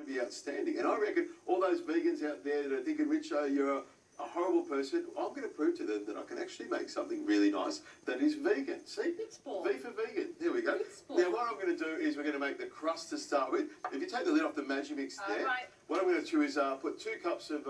to be outstanding. And I reckon all those vegans out there that are thinking, Richo, you're a horrible person, I'm going to prove to them that I can actually make something really nice that is vegan. See? V for vegan. There we go. Now what I'm going to do is we're going to make the crust to start with. If you take the lid off the Magimix there, what I'm going to do is put 2 cups of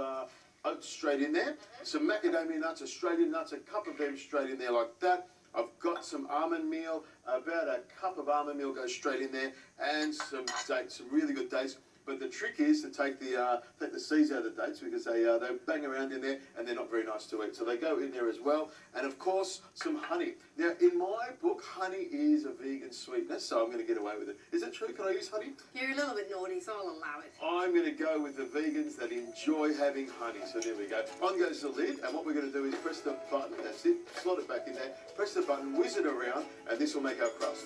oats straight in there, some macadamia nuts, Australian nuts, a cup of them straight in there like that. I've got some almond meal, about a cup of almond meal goes straight in there, and some dates, some really good dates. But the trick is to take the seeds out of the dates because they bang around in there and they're not very nice to eat. So they go in there as well. And of course, some honey. Now, in my book, honey is a vegan sweetness, so I'm going to get away with it. Is it true? Can I use honey? You're a little bit naughty, so I'll allow it. I'm going to go with the vegans that enjoy having honey. So there we go. On goes the lid, and what we're going to do is press the button. That's it. Slot it back in there. Press the button, whiz it around, and this will make our crust.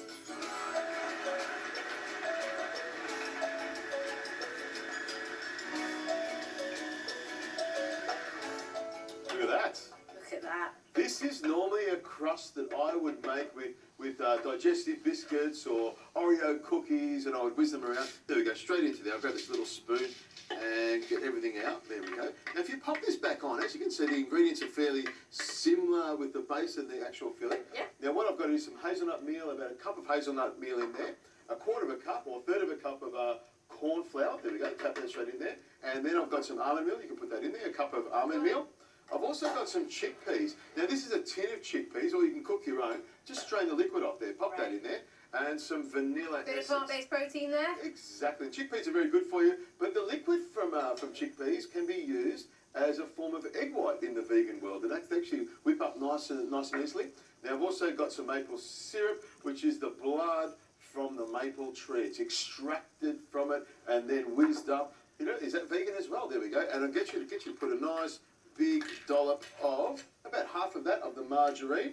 Look at that. This is normally a crust that I would make with digestive biscuits or Oreo cookies, and I would whiz them around. There we go, straight into there. I'll grab this little spoon and get everything out. There we go. Now, if you pop this back on, as you can see, the ingredients are fairly similar with the base and the actual filling. Yeah. Now, what I've got is some hazelnut meal, about a cup of hazelnut meal in there, a quarter of a cup or a third of a cup of corn flour. There we go, tap that straight in there. And then I've got some almond meal. You can put that in there, a cup of almond meal. I've also got some chickpeas. Now, this is a tin of chickpeas, or you can cook your own. Just strain the liquid off there, pop that in there, and some vanilla essence. Bit of plant-based protein there. Exactly. Chickpeas are very good for you, but the liquid from chickpeas can be used as a form of egg white in the vegan world, and that's actually whip up nice and easily. Now, I've also got some maple syrup, which is the blood from the maple tree. It's extracted from it and then whizzed up. You know, is that vegan as well? There we go. And I'll get you to put a nice big dollop of, about half of that, of the margarine.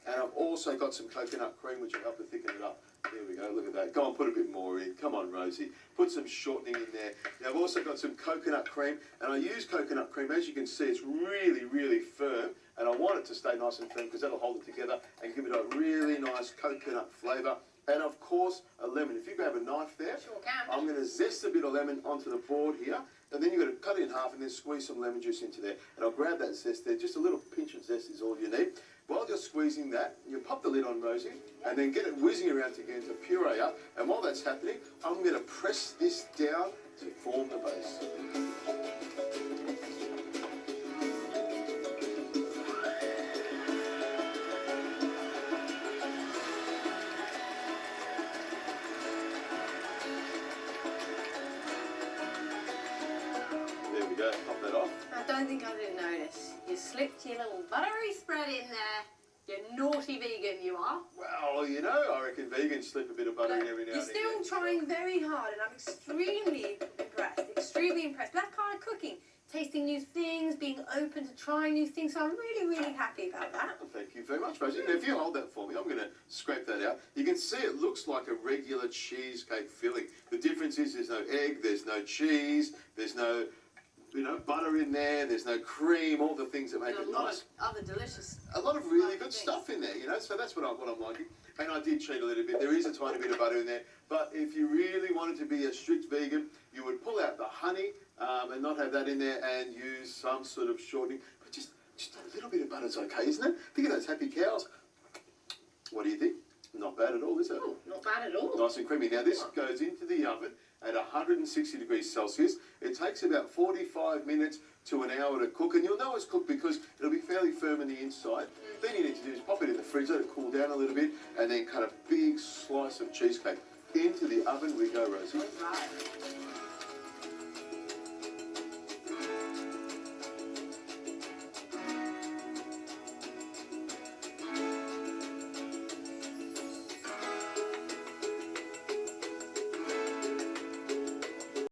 And I've also got some coconut cream, which will help to thicken it up. There we go, look at that. Go on, put a bit more in. Come on, Rosie. Put some shortening in there. Now, I've also got some coconut cream, and I use coconut cream. As you can see, it's really, really firm, and I want it to stay nice and firm because that'll hold it together and give it a really nice coconut flavour. And, of course, a lemon. If you grab a knife there, sure can. I'm going to zest a bit of lemon onto the board here. And then you've got to cut it in half and then squeeze some lemon juice into there. And I'll grab that zest there. Just a little pinch of zest is all you need. While you're squeezing that, you pop the lid on, Rosie, and then get it whizzing around again to puree up. And while that's happening, I'm going to press this down to form the base. Pop that off. I don't think I didn't notice. You slipped your little buttery spread in there. You naughty vegan you are. Well, you know, I reckon vegans slip a bit of butter in every now and You're again. still trying very hard, and I'm extremely impressed. Extremely impressed. That kind of cooking, tasting new things, being open to trying new things. So I'm really, really happy about that. Well, thank you very much, Rosie. Now, if you hold that for me, I'm going to scrape that out. You can see it looks like a regular cheesecake filling. The difference is there's no egg, there's no cheese, there's no butter in there, there's no cream, all the things that make it nice. A lot of other delicious. A lot of really good stuff in there, so that's what I'm liking. And I did cheat a little bit. There is a tiny bit of butter in there. But if you really wanted to be a strict vegan, you would pull out the honey and not have that in there and use some sort of shortening. But just a little bit of butter's okay, isn't it? Think of those happy cows. What do you think? Not bad at all, is it? Oh, not bad at all. Nice and creamy. Now, this goes into the oven at 160 degrees Celsius. It takes about 45 minutes to an hour to cook, and you'll know it's cooked because it'll be fairly firm on the inside. Then you need to do is pop it in the fridge, let it cool down a little bit, and then cut a big slice of cheesecake. Into the oven we go, Rosie. Right.